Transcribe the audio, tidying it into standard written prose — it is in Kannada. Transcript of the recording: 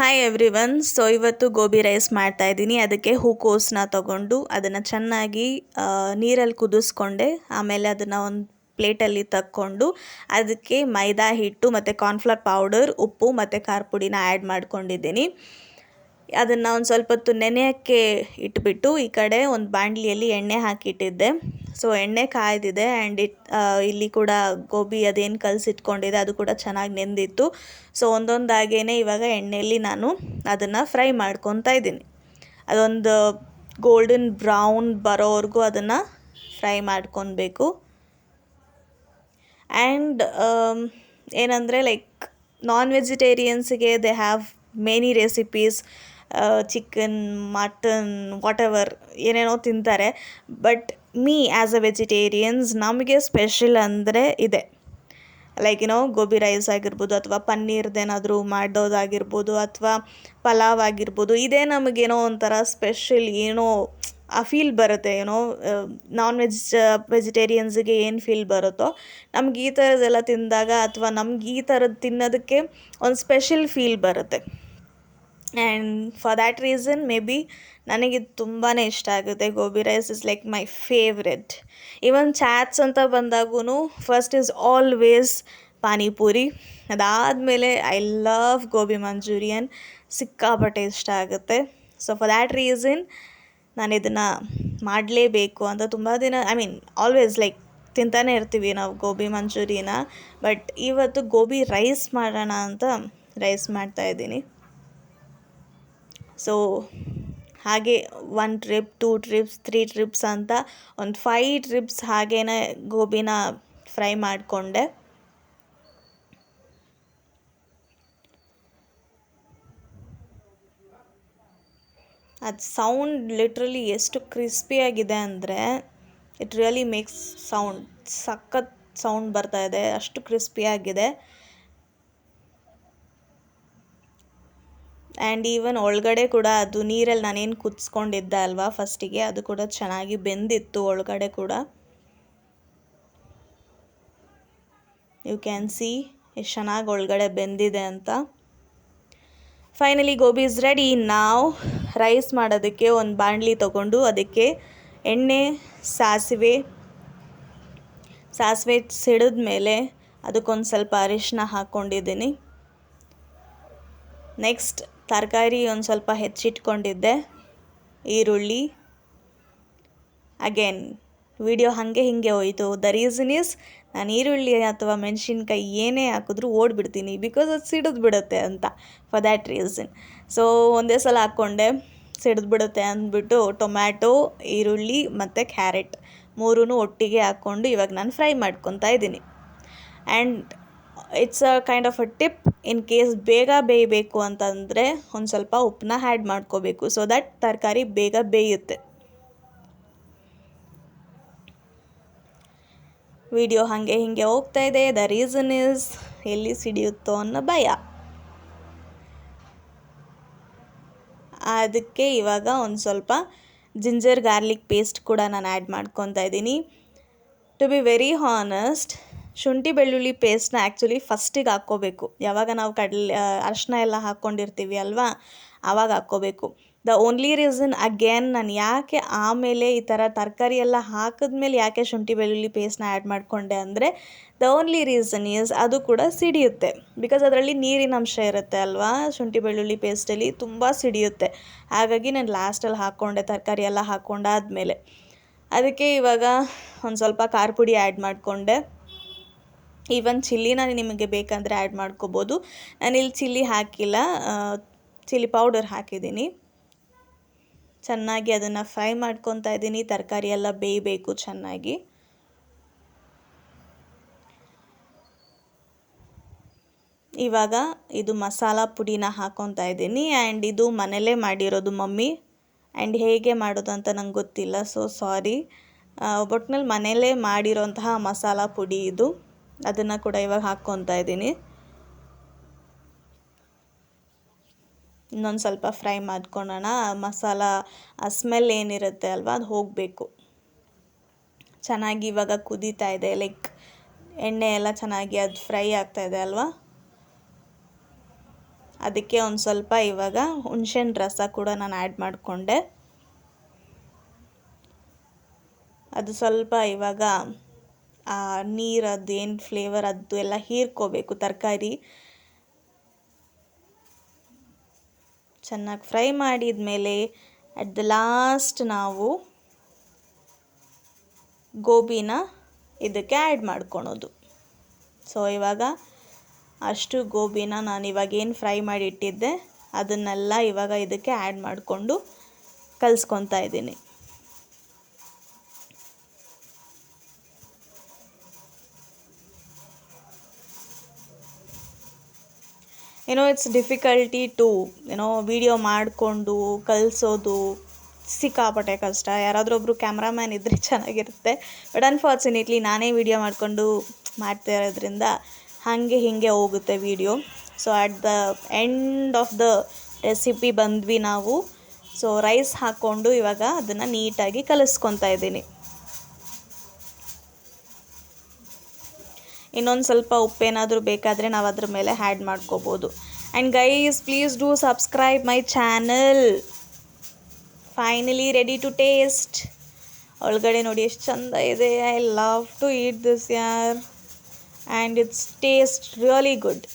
Hi everyone. ಸೊ ಇವತ್ತು ಗೋಬಿ ರೈಸ್ ಮಾಡ್ತಾ ಇದ್ದೀನಿ. ಅದಕ್ಕೆ ಹೂಕೋಸನ್ನ ತಗೊಂಡು ಅದನ್ನು ಚೆನ್ನಾಗಿ ನೀರಲ್ಲಿ ಕುದಿಸ್ಕೊಂಡೆ. ಆಮೇಲೆ ಅದನ್ನು ಒಂದು ಪ್ಲೇಟಲ್ಲಿ ತಕ್ಕೊಂಡು ಅದಕ್ಕೆ ಮೈದಾ ಹಿಟ್ಟು ಮತ್ತು ಕಾರ್ನ್ಫ್ಲವರ್ ಪೌಡರ್, ಉಪ್ಪು ಮತ್ತು ಖಾರ ಪುಡಿನ ಆ್ಯಡ್ ಮಾಡ್ಕೊಂಡಿದ್ದೀನಿ. ಅದನ್ನು ಒಂದು ಸ್ವಲ್ಪ ಹೊತ್ತು ನೆನೆಯೋಕ್ಕೆ ಇಟ್ಬಿಟ್ಟು ಈ ಕಡೆ ಒಂದು ಬಾಣಲಿಯಲ್ಲಿ ಎಣ್ಣೆ ಹಾಕಿಟ್ಟಿದ್ದೆ. ಸೊ ಎಣ್ಣೆ ಕಾಯ್ದಿದೆ ಆ್ಯಂಡ್ ಇಲ್ಲಿ ಕೂಡ ಗೋಬಿ ಅದೇನು ಕಲಸಿಟ್ಕೊಂಡಿದೆ ಅದು ಕೂಡ ಚೆನ್ನಾಗಿ ನೆಂದಿತ್ತು. ಸೊ ಒಂದೊಂದಾಗೇ ಇವಾಗ ಎಣ್ಣೆಯಲ್ಲಿ ನಾನು ಅದನ್ನು ಫ್ರೈ ಮಾಡ್ಕೊತಾ ಇದ್ದೀನಿ. ಅದೊಂದು ಗೋಲ್ಡನ್ ಬ್ರೌನ್ ಬರೋವರೆಗೂ ಅದನ್ನು ಫ್ರೈ ಮಾಡ್ಕೊಬೇಕು. ಆ್ಯಂಡ್ ಏನಂದರೆ ಲೈಕ್ ನಾನ್ ವೆಜಿಟೇರಿಯನ್ಸ್ಗೆ they have many recipes, chicken, mutton, whatever ಏನೇನೋ ತಿಂತಾರೆ. But me as a vegetarians ನಮಗೆ ಸ್ಪೆಷಲ್ ಅಂದರೆ ಇದೆ. ಲೈಕ್ ಗೋಬಿ ರೈಸ್ ಆಗಿರ್ಬೋದು ಅಥವಾ ಪನ್ನೀರ್ದೇನಾದರೂ ಮಾಡೋದಾಗಿರ್ಬೋದು ಅಥವಾ ಪಲಾವ್ ಆಗಿರ್ಬೋದು. ಇದೇ ನಮಗೇನೋ ಒಂಥರ ಸ್ಪೆಷಲ್, ಏನೋ ಆ ಫೀಲ್ ಬರುತ್ತೆ. ನಾನ್ ವೆಜಿಟೇರಿಯನ್ಸಿಗೆ ಏನು ಫೀಲ್ ಬರುತ್ತೋ ನಮ್ಗೆ ಈ ಥರದ್ದೆಲ್ಲ ತಿಂದಾಗ ಅಥವಾ ನಮ್ಗೆ ಈ ಥರದ್ದು ತಿನ್ನೋದಕ್ಕೆ ಒಂದು ಸ್ಪೆಷಲ್ ಫೀಲ್ ಬರುತ್ತೆ. And for that reason may be ನನಗಿದು ತುಂಬಾ ಇಷ್ಟ ಆಗುತ್ತೆ. Gobi rice is like my favourite. Even chaats ಅಂತ ಬಂದಾಗೂ ಫಸ್ಟ್ ಈಸ್ ಆಲ್ವೇಸ್ ಪಾನಿಪುರಿ. ಅದಾದಮೇಲೆ ಐ ಲವ್ ಗೋಬಿ ಮಂಚೂರಿಯನ್, ಸಿಕ್ಕಾಪಟ್ಟೆ ಇಷ್ಟ ಆಗುತ್ತೆ. ಸೊ ಫಾರ್ ದ್ಯಾಟ್ ರೀಸನ್ ನಾನು ಇದನ್ನು ಮಾಡಲೇಬೇಕು ಅಂತ ತುಂಬ ದಿನ, ಆಲ್ವೇಸ್ ಲೈಕ್ ತಿಂತಾನೆ ಇರ್ತೀವಿ ನಾವು ಗೋಬಿ ಮಂಚೂರಿಯನ. ಬಟ್ ಇವತ್ತು ಗೋಬಿ ರೈಸ್ ಮಾಡೋಣ ಅಂತ ರೈಸ್ ಮಾಡ್ತಾಯಿದ್ದೀನಿ. ಸೊ ಹಾಗೆ 1 ಟ್ರಿಪ್, 2 ಟ್ರಿಪ್ಸ್, 3 ಟ್ರಿಪ್ಸ್ ಅಂತ ಒಂದು 5 ಟ್ರಿಪ್ಸ್ ಹಾಗೇನೆ ಗೋಬಿನ ಫ್ರೈ ಮಾಡಿಕೊಂಡೆ. ಅದು ಸೌಂಡ್ ಲಿಟ್ರಲಿ ಎಷ್ಟು ಕ್ರಿಸ್ಪಿಯಾಗಿದೆ ಅಂದರೆ ಇಟ್ ರಿಯಲಿ ಮೇಕ್ಸ್ ಸೌಂಡ್, ಸಖತ್ ಸೌಂಡ್ ಬರ್ತಾ ಇದೆ, ಅಷ್ಟು ಕ್ರಿಸ್ಪಿಯಾಗಿದೆ. ಆ್ಯಂಡ್ ಈವನ್ ಒಳಗಡೆ ಕೂಡ ಅದು ನೀರಲ್ಲಿ ನಾನೇನು ಕುದಿಸ್ಕೊಂಡಿದ್ದೆ ಅಲ್ವಾ ಫಸ್ಟಿಗೆ, ಅದು ಕೂಡ ಚೆನ್ನಾಗಿ ಬೆಂದಿತ್ತು ಒಳಗಡೆ ಕೂಡ. ಯು ಕ್ಯಾನ್ ಸಿ ಎಷ್ಟು ಚೆನ್ನಾಗಿ ಒಳಗಡೆ ಬೆಂದಿದೆ ಅಂತ. Finally gobi is ready. ನಾವು ರೈಸ್ ಮಾಡೋದಕ್ಕೆ ಒಂದು ಬಾಣಲಿ ತೊಗೊಂಡು ಅದಕ್ಕೆ ಎಣ್ಣೆ, ಸಾಸಿವೆ ಸಿಡಿದ ಮೇಲೆ ಅದಕ್ಕೊಂದು ಸ್ವಲ್ಪ ಅರಿಶಿನ ಹಾಕ್ಕೊಂಡಿದ್ದೀನಿ. ನೆಕ್ಸ್ಟ್ ತರಕಾರಿ ಒಂದು ಸ್ವಲ್ಪ ಹೆಚ್ಚಿಟ್ಕೊಂಡಿದ್ದೆ, ಈರುಳ್ಳಿ. ಅಗೇನ್ ವಿಡಿಯೋ ಹಾಗೆ ಹೋಯಿತು. ದ ರೀಸನ್ ಈಸ್ ನಾನು ಈರುಳ್ಳಿ ಅಥವಾ ಮೆಣಸಿನ್ಕಾಯಿ ಏನೇ ಹಾಕಿದ್ರೂ ಓಡಿಬಿಡ್ತೀನಿ, ಬಿಕಾಸ್ ಅದು ಸಿಡಿದು ಬಿಡುತ್ತೆ ಅಂತ. ಫಾರ್ ದ್ಯಾಟ್ ರೀಸನ್ ಸೊ ಒಂದೇ ಸಲ ಹಾಕ್ಕೊಂಡೆ, ಸಿಡಿದು ಬಿಡುತ್ತೆ ಅಂದ್ಬಿಟ್ಟು ಟೊಮ್ಯಾಟೊ, ಈರುಳ್ಳಿ ಮತ್ತು ಕ್ಯಾರೆಟ್ ಮೂರೂ ಒಟ್ಟಿಗೆ ಹಾಕ್ಕೊಂಡು ಇವಾಗ ನಾನು ಫ್ರೈ ಮಾಡ್ಕೊತಾ ಇದ್ದೀನಿ. And it's a kind of a tip, in case ಬೇಗ ಬೇಯಬೇಕು ಅಂತಂದರೆ ಒಂದು ಸ್ವಲ್ಪ ಉಪ್ಪನ್ನ ಆ್ಯಡ್ ಮಾಡ್ಕೋಬೇಕು, ಸೊ ದ್ಯಾಟ್ ತರಕಾರಿ ಬೇಗ ಬೇಯುತ್ತೆ. ವಿಡಿಯೋ ಹಾಗೆ ಹೋಗ್ತಾ ಇದೆ. ದ ರೀಸನ್ ಈಸ್ ಎಲ್ಲಿ ಸಿಡಿಯುತ್ತೋ ಅನ್ನೋ ಭಯ. ಅದಕ್ಕೆ ಇವಾಗ ಒಂದು ಸ್ವಲ್ಪ ಜಿಂಜರ್ ಗಾರ್ಲಿಕ್ ಪೇಸ್ಟ್ ಕೂಡ ನಾನು ಆ್ಯಡ್ ಮಾಡ್ಕೊತಾ ಇದ್ದೀನಿ. ಟು ಬಿ ವೆರಿ ಹಾನೆಸ್ಟ್, ಶುಂಠಿ ಬೆಳ್ಳುಳ್ಳಿ ಪೇಸ್ಟ್ನ ಆ್ಯಕ್ಚುಲಿ ಫಸ್ಟಿಗೆ ಹಾಕ್ಕೋಬೇಕು. ಯಾವಾಗ ನಾವು ಅರಿಶಿನ ಎಲ್ಲ ಹಾಕ್ಕೊಂಡಿರ್ತೀವಿ ಅಲ್ವಾ, ಆವಾಗ ಹಾಕ್ಕೋಬೇಕು. ದ ಓನ್ಲಿ ರೀಸನ್ ಅಗೇನ್ ನಾನು ಯಾಕೆ ಆಮೇಲೆ ಈ ಥರ ತರಕಾರಿ ಎಲ್ಲ ಹಾಕಿದ್ಮೇಲೆ ಯಾಕೆ ಶುಂಠಿ ಬೆಳ್ಳುಳ್ಳಿ ಪೇಸ್ಟ್ನ ಆ್ಯಡ್ ಮಾಡಿಕೊಂಡೆ ಅಂದರೆ, ದ ಓನ್ಲಿ ರೀಸನ್ ಈಸ್ ಅದು ಕೂಡ ಸಿಡಿಯುತ್ತೆ. ಬಿಕಾಸ್ ಅದರಲ್ಲಿ ನೀರಿನ ಅಂಶ ಇರುತ್ತೆ ಅಲ್ವಾ, ಶುಂಠಿ ಬೆಳ್ಳುಳ್ಳಿ ಪೇಸ್ಟಲ್ಲಿ ತುಂಬ ಸಿಡಿಯುತ್ತೆ. ಹಾಗಾಗಿ ನಾನು ಲಾಸ್ಟಲ್ಲಿ ಹಾಕ್ಕೊಂಡೆ, ತರಕಾರಿ ಎಲ್ಲ ಹಾಕ್ಕೊಂಡಾದ್ಮೇಲೆ. ಅದಕ್ಕೆ ಇವಾಗ ಒಂದು ಸ್ವಲ್ಪ ಖಾರ ಪುಡಿ ಆ್ಯಡ್ ಮಾಡಿಕೊಂಡೆ. ಈವನ್ ಚಿಲ್ಲಿನ ನಿಮಗೆ ಬೇಕಂದರೆ ಆ್ಯಡ್ ಮಾಡ್ಕೋಬೋದು. ನಾನಿಲ್ಲಿ ಚಿಲ್ಲಿ ಹಾಕಿಲ್ಲ, ಚಿಲ್ಲಿ ಪೌಡರ್ ಹಾಕಿದ್ದೀನಿ. ಚೆನ್ನಾಗಿ ಅದನ್ನು ಫ್ರೈ ಮಾಡ್ಕೊತಾ ಇದ್ದೀನಿ. ತರಕಾರಿ ಎಲ್ಲ ಬೇಯಬೇಕು ಚೆನ್ನಾಗಿ. ಇವಾಗ ಇದು ಮಸಾಲ ಪುಡಿನ ಹಾಕ್ಕೊತಾ ಇದ್ದೀನಿ. ಆ್ಯಂಡ್ ಇದು ಮನೇಲೇ ಮಾಡಿರೋದು ಮಮ್ಮಿ. ಆ್ಯಂಡ್ ಹೇಗೆ ಮಾಡೋದು ಅಂತ ನಂಗೆ ಗೊತ್ತಿಲ್ಲ, ಸೊ ಸಾರಿ. ಒಟ್ಟಿನಲ್ಲಿ ಮನೇಲೇ ಮಾಡಿರೋಂತಹ ಮಸಾಲ ಪುಡಿ ಇದು. ಅದನ್ನು ಕೂಡ ಇವಾಗ ಹಾಕ್ಕೊತಾ ಇದ್ದೀನಿ. ಇನ್ನೊಂದು ಸ್ವಲ್ಪ ಫ್ರೈ ಮಾಡ್ಕೊಳ್ಳೋಣ. ಮಸಾಲ ಸ್ಮೆಲ್ ಏನಿರುತ್ತೆ ಅಲ್ವಾ ಅದು ಹೋಗಬೇಕು. ಚೆನ್ನಾಗಿ ಇವಾಗ ಕುದೀತಾ ಇದೆ, ಲೈಕ್ ಎಣ್ಣೆ ಎಲ್ಲ ಚೆನ್ನಾಗಿ ಅದು ಫ್ರೈ ಆಗ್ತಾಯಿದೆ ಅಲ್ವಾ. ಅದಕ್ಕೆ ಒಂದು ಸ್ವಲ್ಪ ಇವಾಗ ಹುಣಸೆಹಣ್ಣು ರಸ ಕೂಡ ನಾನು ಆ್ಯಡ್ ಮಾಡಿಕೊಂಡೆ. ಅದು ಸ್ವಲ್ಪ ಇವಾಗ ಆ ನೀರು ಅದೇನು ಫ್ಲೇವರ್ ಅದು ಎಲ್ಲ ಹೀರ್ಕೋಬೇಕು. ತರಕಾರಿ ಚೆನ್ನಾಗಿ ಫ್ರೈ ಮಾಡಿದ ಮೇಲೆ ಅಟ್ ದ ಲಾಸ್ಟ್ ನಾವು ಗೋಬಿನ ಇದಕ್ಕೆ ಆ್ಯಡ್ ಮಾಡ್ಕೊಳೋದು. ಸೊ ಇವಾಗ ಅಷ್ಟು ಗೋಬಿನ ನಾನು ಇವಾಗ ಏನು ಫ್ರೈ ಮಾಡಿ ಇಟ್ಟಿದ್ದೆ ಅದನ್ನೆಲ್ಲ ಇವಾಗ ಇದಕ್ಕೆ ಆ್ಯಡ್ ಮಾಡಿಕೊಂಡು ಕಲಿಸ್ಕೊತಾ ಇದ್ದೀನಿ. ಇಟ್ಸ್ ಡಿಫಿಕಲ್ಟಿ ಟು ವಿಡಿಯೋ ಮಾಡಿಕೊಂಡು ಕಲಿಸೋದು ಸಿಕ್ಕಾಪಟ್ಟೆ ಕಷ್ಟ. ಯಾರಾದರೂ ಒಬ್ಬರು ಕ್ಯಾಮ್ರಾಮ್ಯಾನ್ ಇದ್ದರೆ ಚೆನ್ನಾಗಿರುತ್ತೆ. ಬಟ್ ಅನ್ಫಾರ್ಚುನೇಟ್ಲಿ ನಾನೇ ವಿಡಿಯೋ ಮಾಡಿಕೊಂಡು ಮಾಡ್ತಾ ಇರೋದ್ರಿಂದ ಹಾಗೆ ಹೀಗೆ ಹೋಗುತ್ತೆ video. So at the end of the recipe ಬಂದ್ವಿ ನಾವು. ಸೊ ರೈಸ್ ಹಾಕ್ಕೊಂಡು ಇವಾಗ ಅದನ್ನು ನೀಟಾಗಿ ಕಲಿಸ್ಕೊತಾ ಇದ್ದೀನಿ. ಇನ್ನೊಂದು ಸ್ವಲ್ಪ ಉಪ್ಪೇನಾದರೂ ಬೇಕಾದರೆ ನಾವು ಅದ್ರ ಮೇಲೆ ಆ್ಯಡ್ ಮಾಡ್ಕೋಬೋದು. And guys, please do subscribe my channel. Finally ready to taste. ಒಳಗಡೆ ನೋಡಿ ಎಷ್ಟು ಚಂದ ಇದೆ. I love to eat this ಯಾರ್, and it's taste really good.